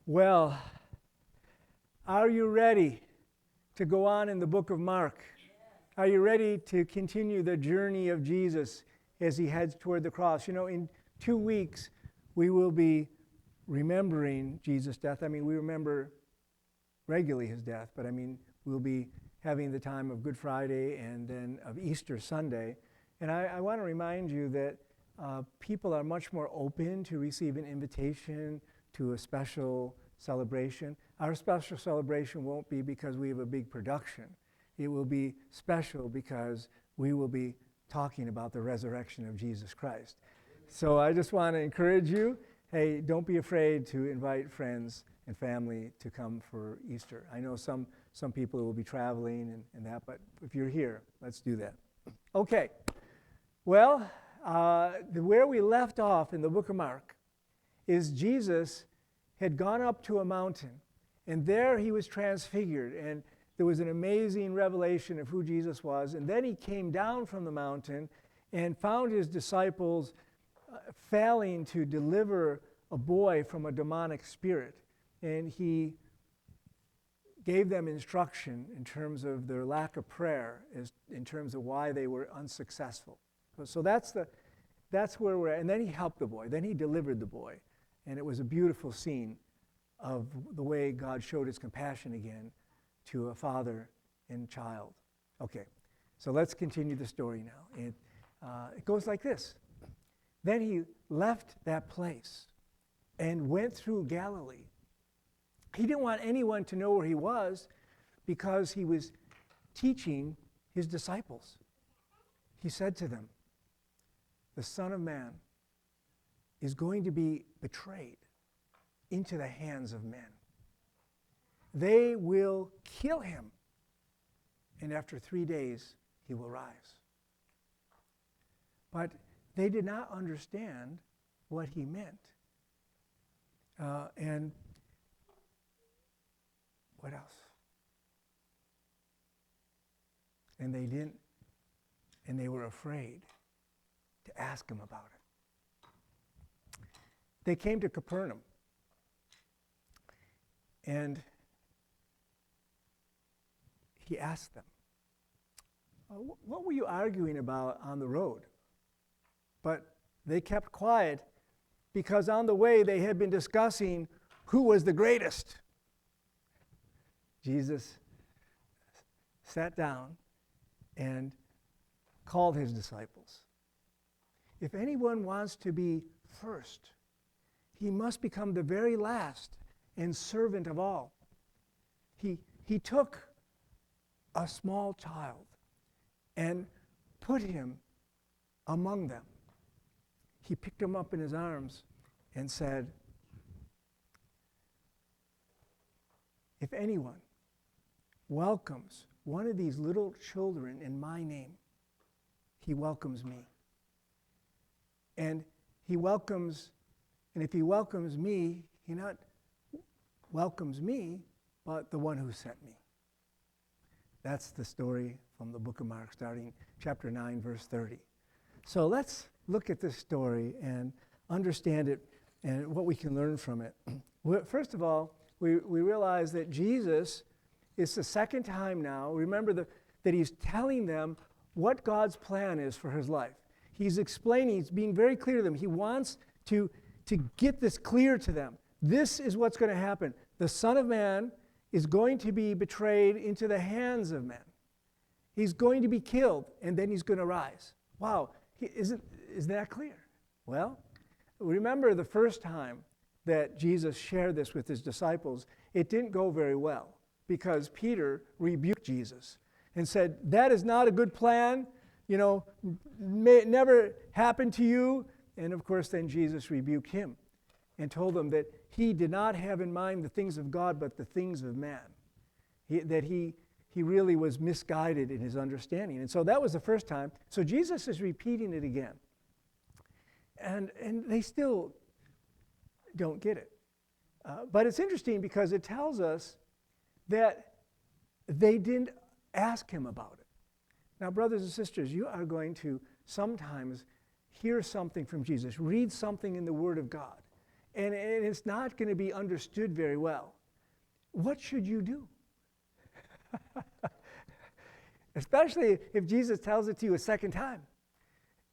Well, are you ready to go on in the book of Mark? Are you ready to continue the journey of Jesus as he heads toward the cross? You know, in 2 weeks, we will be remembering Jesus' death. I mean, we remember regularly his death, but I mean, we'll be having the time of Good Friday and then of Easter Sunday. And I want to remind you that people are much more open to receive an invitation to a special celebration. Our special celebration won't be because we have a big production. It will be special because we will be talking about the resurrection of Jesus Christ. So I just want to encourage you, hey, don't be afraid to invite friends and family to come for Easter. I know some people will be traveling and that, but if you're here, let's do that. Okay, well, where we left off in the book of Mark is Jesus had gone up to a mountain, and there he was transfigured, and there was an amazing revelation of who Jesus was. And then he came down from the mountain and found his disciples failing to deliver a boy from a demonic spirit. And he gave them instruction in terms of their lack of prayer, in terms of why they were unsuccessful. So that's where we're at. And then he helped the boy. Then he delivered the boy. And it was a beautiful scene of the way God showed his compassion again to a father and child. Okay, so let's continue the story now. It goes like this. Then he left that place and went through Galilee. He didn't want anyone to know where he was because he was teaching his disciples. He said to them, "The Son of Man is going to be betrayed into the hands of men. They will kill him, and after 3 days he will rise." But they did not understand what he meant. And what else? And they didn't, and they were afraid to ask him about it. They came to Capernaum, and he asked them, "What were you arguing about on the road?" But they kept quiet because on the way they had been discussing who was the greatest. Jesus sat down and called his disciples. "If anyone wants to be first, he must become the very last and servant of all." He took a small child and put him among them. He picked him up in his arms and said, "If anyone welcomes one of these little children in my name, he welcomes me. And if he welcomes me, he not welcomes me, but the one who sent me." That's the story from the book of Mark, starting chapter 9, verse 30. So let's look at this story and understand it and what we can learn from it. First of all, we realize that Jesus is the second time now, remember that he's telling them what God's plan is for his life. He's explaining, he's being very clear to them. He wants to get this clear to them. This is what's going to happen. The Son of Man is going to be betrayed into the hands of men. He's going to be killed, and then he's going to rise. Wow, isn't that clear? Well, remember the first time that Jesus shared this with his disciples, it didn't go very well because Peter rebuked Jesus and said, "That is not a good plan. You know, may it never happen to you." And of course, then Jesus rebuked him and told him that he did not have in mind the things of God, but the things of man. That he really was misguided in his understanding. And so that was the first time. So Jesus is repeating it again. And they still don't get it. But it's interesting because it tells us that they didn't ask him about it. Now, brothers and sisters, you are going to sometimes hear something from Jesus, read something in the Word of God, and it's not going to be understood very well. What should you do? Especially if Jesus tells it to you a second time.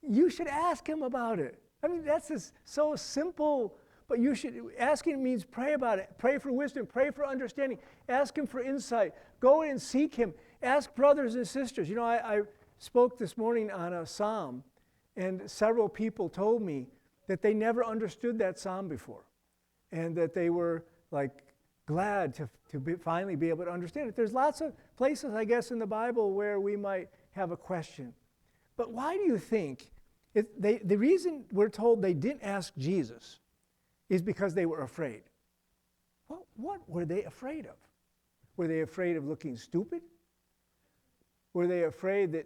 You should ask him about it. I mean, that's just so simple, but you should, asking means pray about it. Pray for wisdom, pray for understanding. Ask him for insight. Go and seek him. Ask brothers and sisters. You know, I spoke this morning on a psalm, and several people told me that they never understood that psalm before, and that they were like glad to finally be able to understand it. There's lots of places, I guess, in the Bible where we might have a question. But why do you think the reason we're told they didn't ask Jesus is because they were afraid? Well, what were they afraid of? Were they afraid of looking stupid? Were they afraid that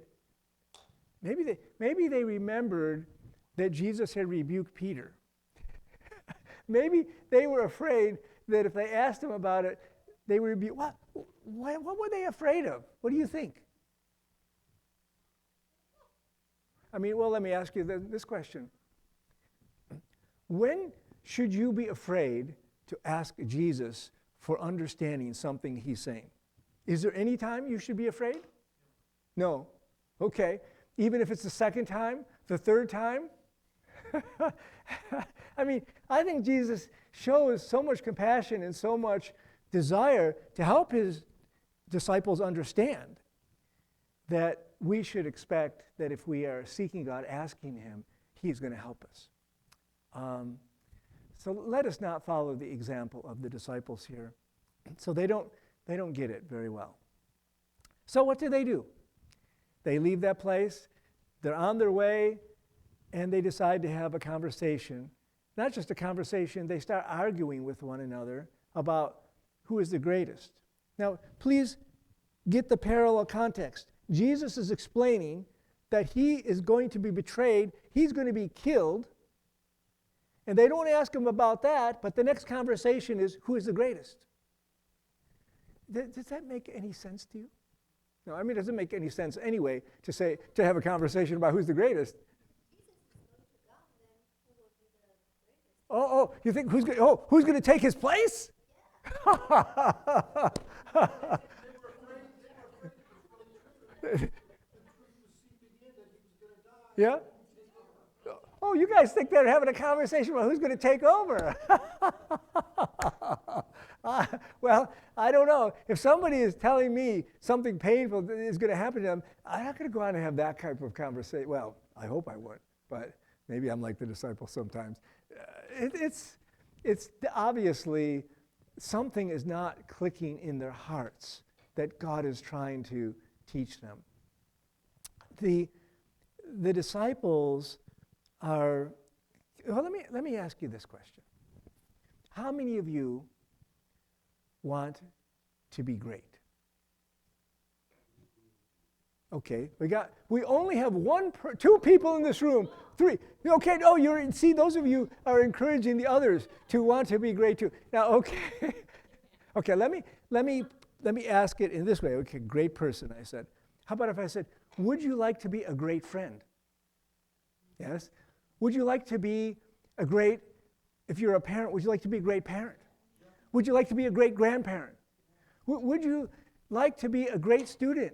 maybe they remembered that Jesus had rebuked Peter? Maybe they were afraid that if they asked him about it, they would be, what were they afraid of? What do you think? I mean, well, let me ask you this question. When should you be afraid to ask Jesus for understanding something he's saying? Is there any time you should be afraid? No. Okay. Even if it's the second time, the third time? I mean, I think Jesus shows so much compassion and so much desire to help his disciples understand that we should expect that if we are seeking God, asking him, he's going to help us. So let us not follow the example of the disciples here. So they don't get it very well. So what do? They leave that place, they're on their way, and they decide to have a conversation. Not just a conversation, they start arguing with one another about who is the greatest. Now, please get the parallel context. Jesus is explaining that he is going to be betrayed, he's going to be killed, and they don't ask him about that, but the next conversation is, who is the greatest? Does that make any sense to you? No, I mean, it doesn't make any sense anyway to have a conversation about who's the greatest. You think who's going to take his place? Yeah? Oh, you guys think they're having a conversation about who's going to take over? Well, I don't know. If somebody is telling me something painful is going to happen to them, I'm not going to go on and have that type of conversation. Well, I hope I would, but maybe I'm like the disciples sometimes. It's obviously something is not clicking in their hearts that God is trying to teach them. The disciples are, well, let me ask you this question. How many of you want to be great? Okay, we only have two people in this room. Three. Okay, no, see, those of you are encouraging the others to want to be great too. Now, okay. Okay, let me ask it in this way. Okay, great person, I said. How about if I said, would you like to be a great friend? Yes? Would you like to be if you're a parent, would you like to be a great parent? Would you like to be a great grandparent? Would you like to be a great student?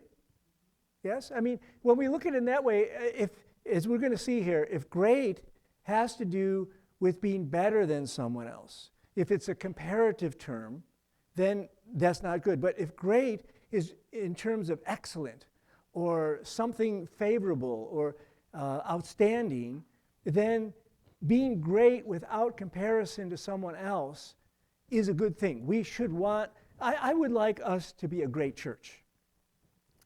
Yes? I mean, when we look at it in that way, as we're going to see here, if great has to do with being better than someone else, if it's a comparative term, then that's not good. But if great is in terms of excellent or something favorable or outstanding, then being great without comparison to someone else is a good thing. We should I would like us to be a great church.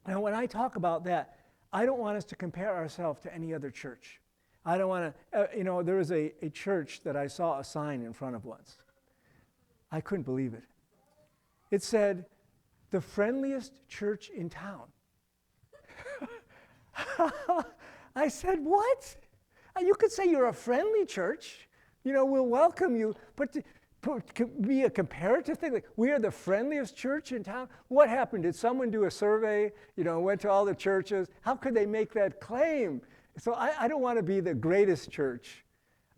Now, when I talk about that, I don't want us to compare ourselves to any other church. I don't want to, there was a church that I saw a sign in front of once. I couldn't believe it. It said, the friendliest church in town. I said, what? You could say you're a friendly church. We'll welcome you, but to be a comparative thing, like we are the friendliest church in town. What happened? Did someone do a survey? Went to all the churches. How could they make that claim? So I don't want to be the greatest church.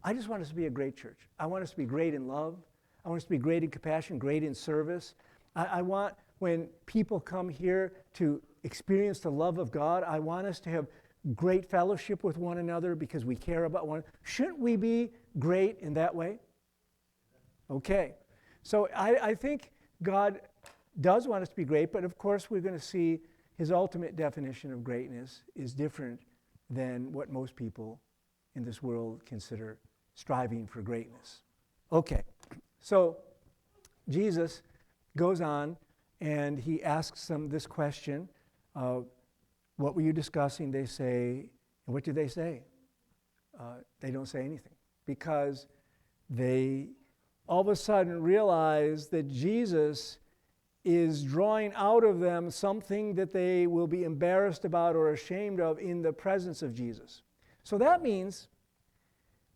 I just want us to be a great church. I want us to be great in love. I want us to be great in compassion, great in service. I want, when people come here to experience the love of God, I want us to have great fellowship with one another because we care about one another. Shouldn't we be great in that way? Okay. So I think God does want us to be great, but of course we're going to see his ultimate definition of greatness is different than what most people in this world consider striving for greatness. Okay. So Jesus goes on and he asks them this question. What were you discussing? They say, and what do they say? They don't say anything because they all of a sudden realize that Jesus is drawing out of them something that they will be embarrassed about or ashamed of in the presence of Jesus. So that means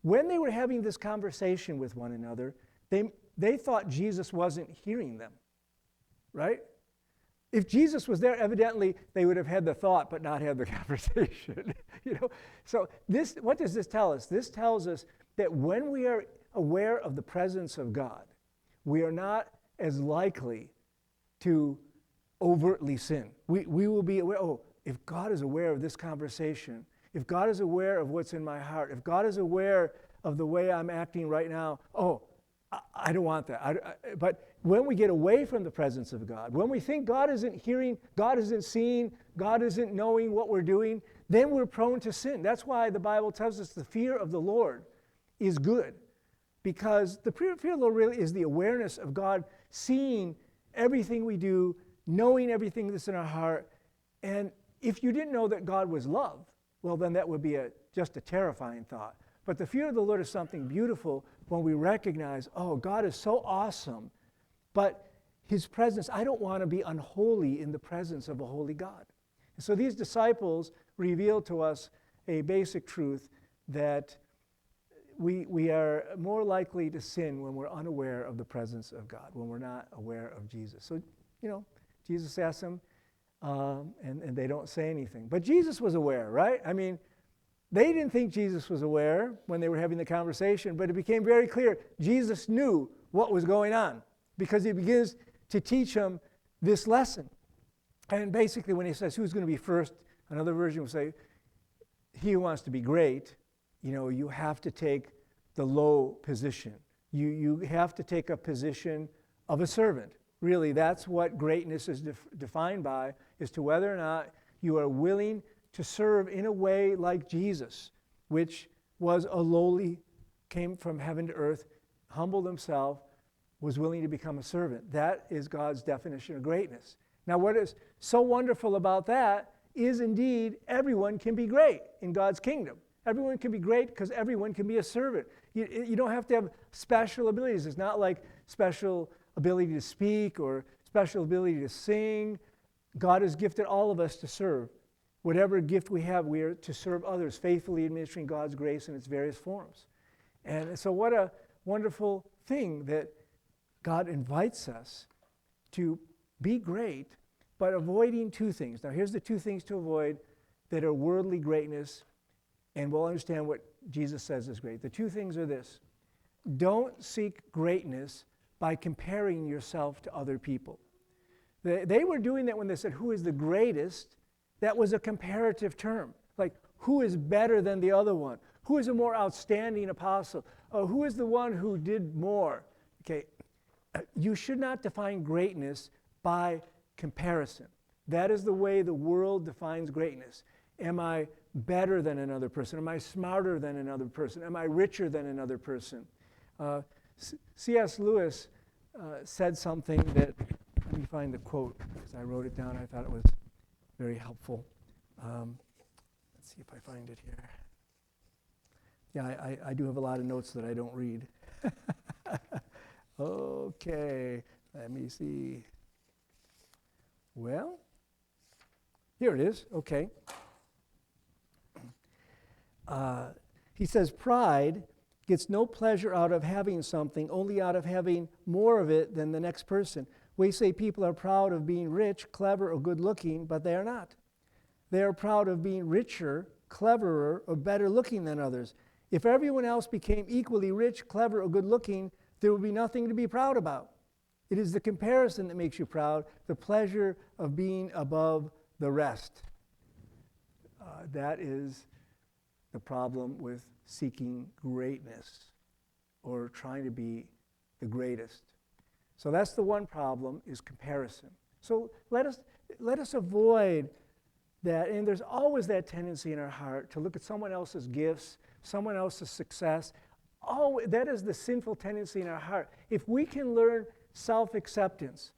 when they were having this conversation with one another, they thought Jesus wasn't hearing them, right? If Jesus was there, evidently they would have had the thought but not had the conversation. So what does this tell us? This tells us that when we are aware of the presence of God, we are not as likely to overtly sin. We will be aware, if God is aware of this conversation, if God is aware of what's in my heart, if God is aware of the way I'm acting right now, I don't want that. But when we get away from the presence of God, when we think God isn't hearing, God isn't seeing, God isn't knowing what we're doing, then we're prone to sin. That's why the Bible tells us the fear of the Lord is good. Because the fear of the Lord really is the awareness of God seeing everything we do, knowing everything that's in our heart. And if you didn't know that God was love, well, then that would be just a terrifying thought. But the fear of the Lord is something beautiful when we recognize, God is so awesome, but his presence, I don't want to be unholy in the presence of a holy God. And so these disciples reveal to us a basic truth that we are more likely to sin when we're unaware of the presence of God, when we're not aware of Jesus. So, Jesus asks them, and they don't say anything. But Jesus was aware, right? I mean, they didn't think Jesus was aware when they were having the conversation, but it became very clear Jesus knew what was going on because he begins to teach them this lesson. And basically when he says, who's going to be first, another version will say, he who wants to be great, you have to take the low position. You have to take a position of a servant. Really, that's what greatness is defined by, is to whether or not you are willing to serve in a way like Jesus, which was a lowly, came from heaven to earth, humbled himself, was willing to become a servant. That is God's definition of greatness. Now, what is so wonderful about that is indeed everyone can be great in God's kingdom. Everyone can be great because everyone can be a servant. You don't have to have special abilities. It's not like special ability to speak or special ability to sing. God has gifted all of us to serve. Whatever gift we have, we are to serve others, faithfully administering God's grace in its various forms. And so what a wonderful thing that God invites us to be great, but avoiding two things. Now here's the two things to avoid that are worldly greatness, and we'll understand what Jesus says is great. The two things are this. Don't seek greatness by comparing yourself to other people. They were doing that when they said, who is the greatest? That was a comparative term. Like, who is better than the other one? Who is a more outstanding apostle? Who is the one who did more? Okay, you should not define greatness by comparison. That is the way the world defines greatness. Am I better than another person? Am I smarter than another person? Am I richer than another person? C.S. Lewis said something that, let me find the quote, because I wrote it down. I thought it was very helpful. Let's see if I find it here. Yeah, I do have a lot of notes that I don't read. Okay, let me see. Well, here it is. Okay. He says, pride gets no pleasure out of having something, only out of having more of it than the next person. We say people are proud of being rich, clever, or good-looking, but they are not. They are proud of being richer, cleverer, or better-looking than others. If everyone else became equally rich, clever, or good-looking, there would be nothing to be proud about. It is the comparison that makes you proud, the pleasure of being above the rest. That is the problem with seeking greatness or trying to be the greatest. So that's the one problem, is comparison. So let us avoid that. And there's always that tendency in our heart to look at someone else's gifts, someone else's success. That is the sinful tendency in our heart. If we can learn self-acceptance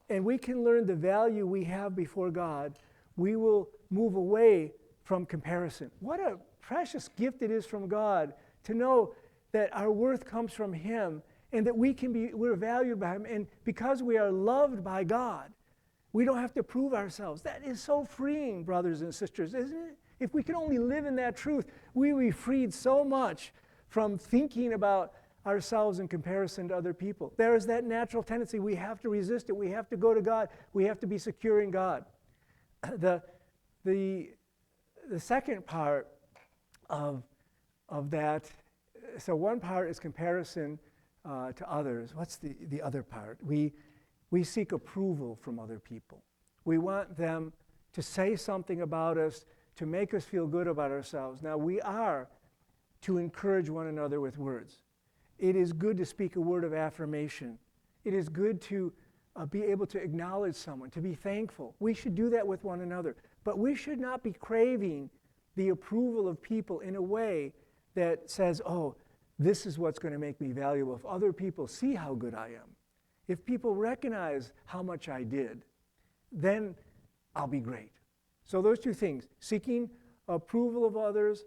and we can learn the value we have before God, we will move away from comparison. What a precious gift it is from God to know that our worth comes from Him and that we're valued by Him. And because we are loved by God, we don't have to prove ourselves. That is so freeing, brothers and sisters, isn't it? If we can only live in that truth, we will be freed so much from thinking about ourselves in comparison to other people. There is that natural tendency. We have to resist it. We have to go to God. We have to be secure in God. The second part of that, so one part is comparison to others. What's the other part? We seek approval from other people. We want them to say something about us, to make us feel good about ourselves. Now, we are to encourage one another with words. It is good to speak a word of affirmation. It is good to be able to acknowledge someone, to be thankful. We should do that with one another. But we should not be craving the approval of people in a way that says, oh, this is what's going to make me valuable. If other people see how good I am, if people recognize how much I did, then I'll be great. So those two things, seeking approval of others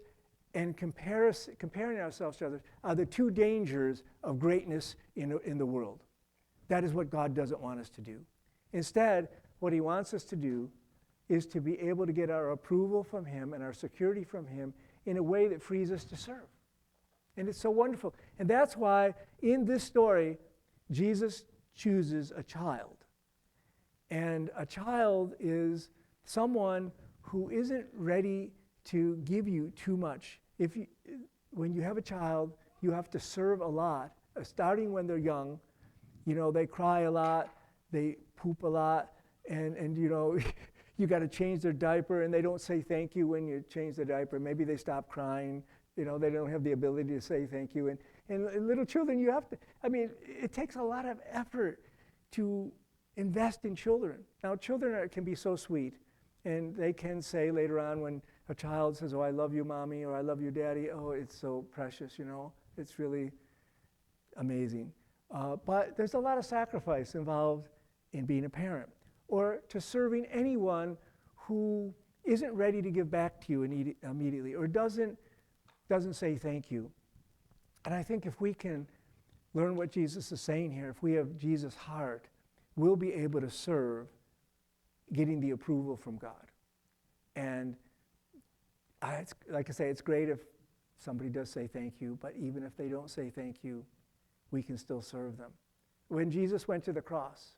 and comparing ourselves to others, are the two dangers of greatness in the world. That is what God doesn't want us to do. Instead, what He wants us to do is to be able to get our approval from Him and our security from Him in a way that frees us to serve. And it's so wonderful. And that's why in this story, Jesus chooses a child. And a child is someone who isn't ready to give you too much. When you have a child, you have to serve a lot, starting when they're young. You know, they cry a lot, they poop a lot, and you know, you got to change their diaper, and they don't say thank you when you change the diaper. Maybe they stop crying. You know, they don't have the ability to say thank you. And little children, you have to, it takes a lot of effort to invest in children. Now, children can be so sweet, and they can say later on when a child says, oh, I love you, Mommy, or I love you, Daddy, oh, it's so precious, you know. It's really amazing. But there's a lot of sacrifice involved in being a parent, or to serving anyone who isn't ready to give back to you immediately, or doesn't say thank you. And I think if we can learn what Jesus is saying here, if we have Jesus' heart, we'll be able to serve getting the approval from God. And like I say, it's great if somebody does say thank you, but even if they don't say thank you, we can still serve them. When Jesus went to the cross,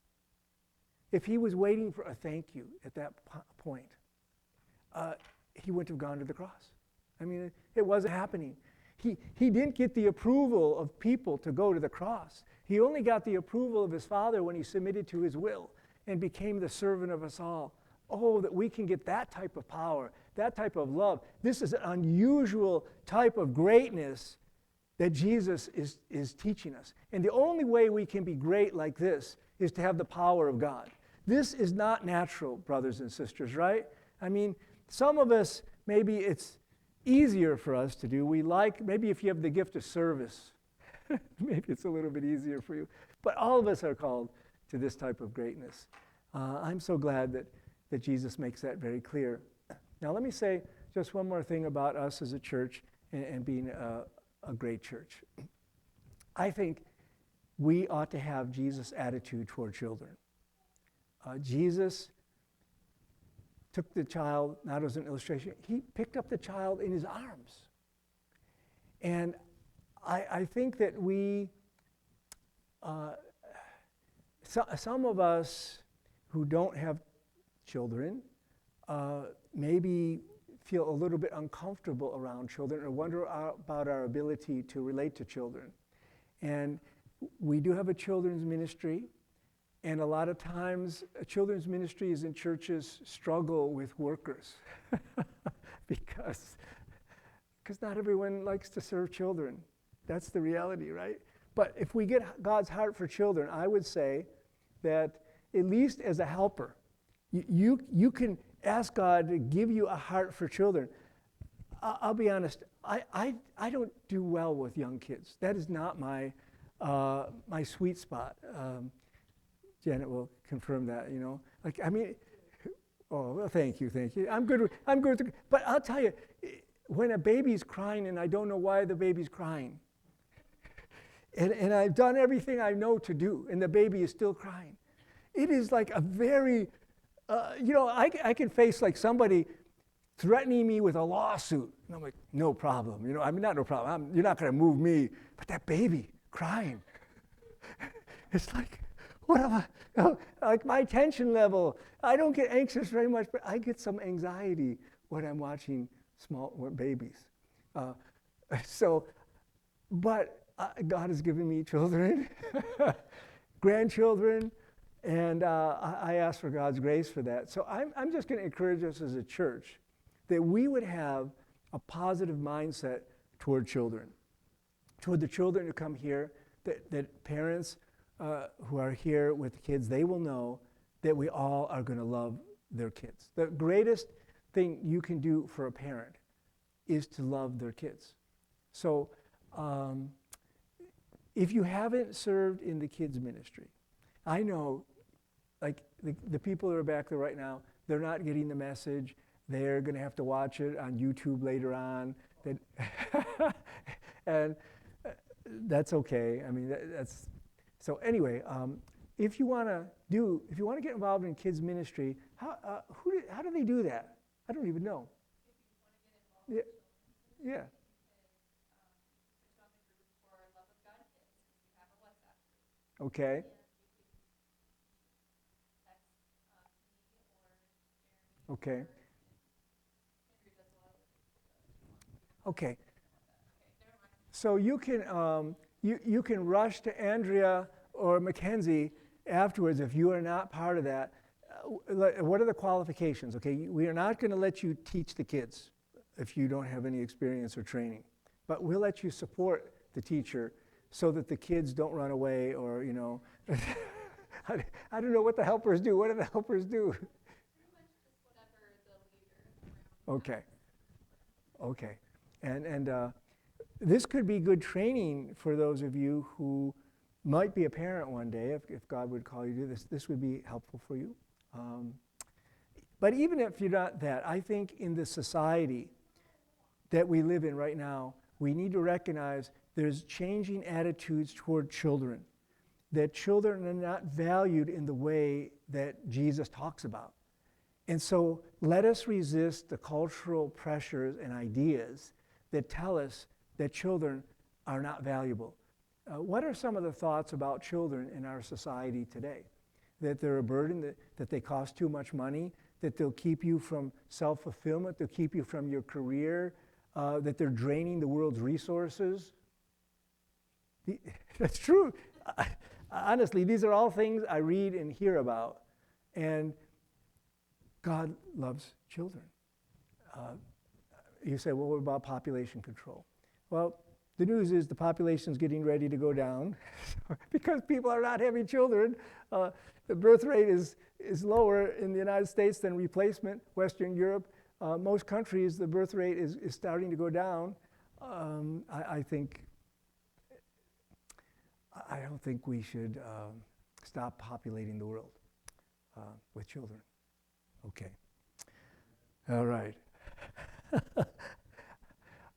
if He was waiting for a thank you at that point, He wouldn't have gone to the cross. It wasn't happening. He didn't get the approval of people to go to the cross. He only got the approval of His Father when He submitted to His will and became the servant of us all. Oh, that we can get that type of power, that type of love. This is an unusual type of greatness that Jesus is teaching us. And the only way we can be great like this is to have the power of God. This is not natural, brothers and sisters, right? Some of us, maybe it's easier for us to do. Maybe if you have the gift of service, maybe it's a little bit easier for you. But all of us are called to this type of greatness. I'm so glad that Jesus makes that very clear. Now let me say just one more thing about us as a church and being a great church. I think we ought to have Jesus' attitude toward children. Jesus took the child, not as an illustration, He picked up the child in His arms. And I think that some of us who don't have children maybe feel a little bit uncomfortable around children or wonder about our ability to relate to children. And we do have a children's ministry, and a lot of times children's ministries in churches struggle with workers because not everyone likes to serve children. That's the reality, right? But if we get God's heart for children, I would say that at least as a helper, you can ask God to give you a heart for children. I'll be honest, I don't do well with young kids. That is not my sweet spot. Janet will confirm that, you know. Like, I mean, oh, well, thank you. I'm good with, but I'll tell you, when a baby's crying and I don't know why the baby's crying, and I've done everything I know to do, and the baby is still crying, it is like a very, you know, I can face like somebody threatening me with a lawsuit. And I'm like, no problem. You know, I mean, not no problem. You're not going to move me. But that baby crying, it's like, what am I? Like my tension level, I don't get anxious very much, but I get some anxiety when I'm watching small babies. But God has given me children, grandchildren, and I ask for God's grace for that. So I'm just going to encourage us as a church that we would have a positive mindset toward children, toward the children who come here, that parents who are here with the kids, they will know that we all are going to love their kids. The greatest thing you can do for a parent is to love their kids. So if you haven't served in the kids ministry, I know like the people who are back there right now, they're not getting the message. They're going to have to watch it on YouTube later on. And that's okay. I mean, that's so anyway. If you want to get involved in kids ministry, how do they do that? I don't even know. Yeah. Okay. Okay. Okay. So you can you can rush to Andrea or Mackenzie afterwards if you are not part of that. What are the qualifications? Okay, we are not going to let you teach the kids if you don't have any experience or training, but we'll let you support the teacher so that the kids don't run away or, you know. I don't know what the helpers do. What do the helpers do? Okay. Okay. And this could be good training for those of you who might be a parent one day, if God would call you to do this. This would be helpful for you. But even if you're not that, I think in the society that we live in right now, we need to recognize there's changing attitudes toward children, that children are not valued in the way that Jesus talks about. And so let us resist the cultural pressures and ideas that tell us that children are not valuable. What are some of the thoughts about children in our society today? That they're a burden, that they cost too much money, that they'll keep you from self-fulfillment, they'll keep you from your career, that they're draining the world's resources. That's true. Honestly, these are all things I read and hear about. And God loves children. You say, well, what about population control? Well, the news is the population is getting ready to go down because people are not having children. The birth rate is lower in the United States than replacement. Western Europe, most countries, the birth rate is starting to go down. I don't think we should stop populating the world with children. Okay. All right.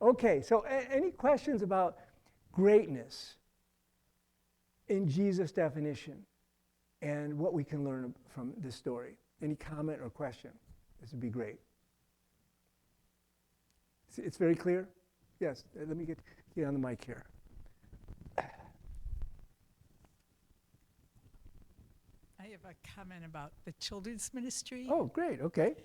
Okay, so any questions about greatness in Jesus' definition and what we can learn from this story? Any comment or question? This would be great. It's very clear? Yes, let me get on the mic here. I have a comment about the children's ministry. Oh, great, okay.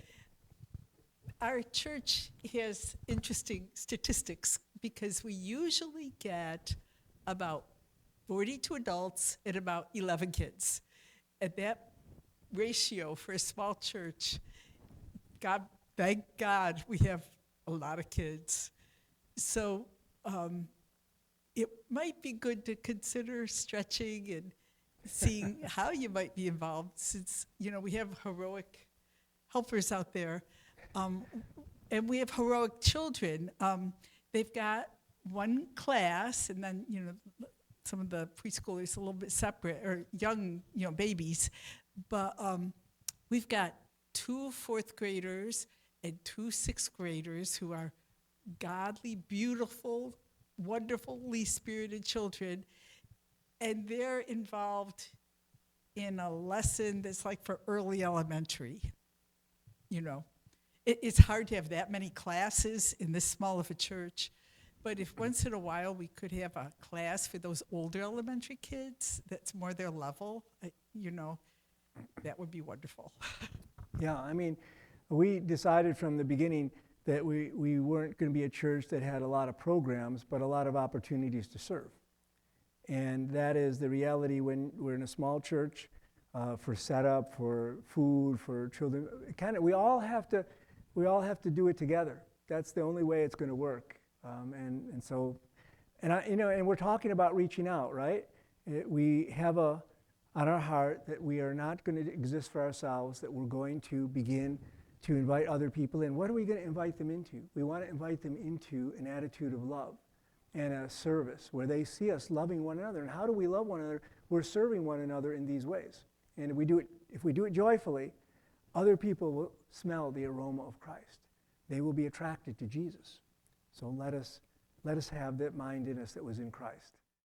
Our church has interesting statistics because we usually get about 42 adults and about 11 kids. And that ratio for a small church, thank God we have a lot of kids. So it might be good to consider stretching and seeing how you might be involved, since we have heroic helpers out there, and we have heroic children. They've got one class, and then some of the preschoolers a little bit separate, or young babies, but we've got 2 fourth graders and 2 sixth graders who are godly, beautiful, wonderfully spirited children, and they're involved in a lesson that's like for early elementary. It's hard to have that many classes in this small of a church, but if once in a while we could have a class for those older elementary kids that's more their level, that would be wonderful. Yeah, I mean, we decided from the beginning that we weren't going to be a church that had a lot of programs, but a lot of opportunities to serve. And that is the reality when we're in a small church, for setup, for food, for children. We all have to do it together. That's the only way it's going to work. And we're talking about reaching out, right? We have on our heart that we are not going to exist for ourselves, that we're going to begin to invite other people in. What are we going to invite them into? We want to invite them into an attitude of love and a service where they see us loving one another. And how do we love one another? We're serving one another in these ways. And if we do it joyfully, other people will smell the aroma of Christ. They will be attracted to Jesus. So let us have that mind in us that was in Christ.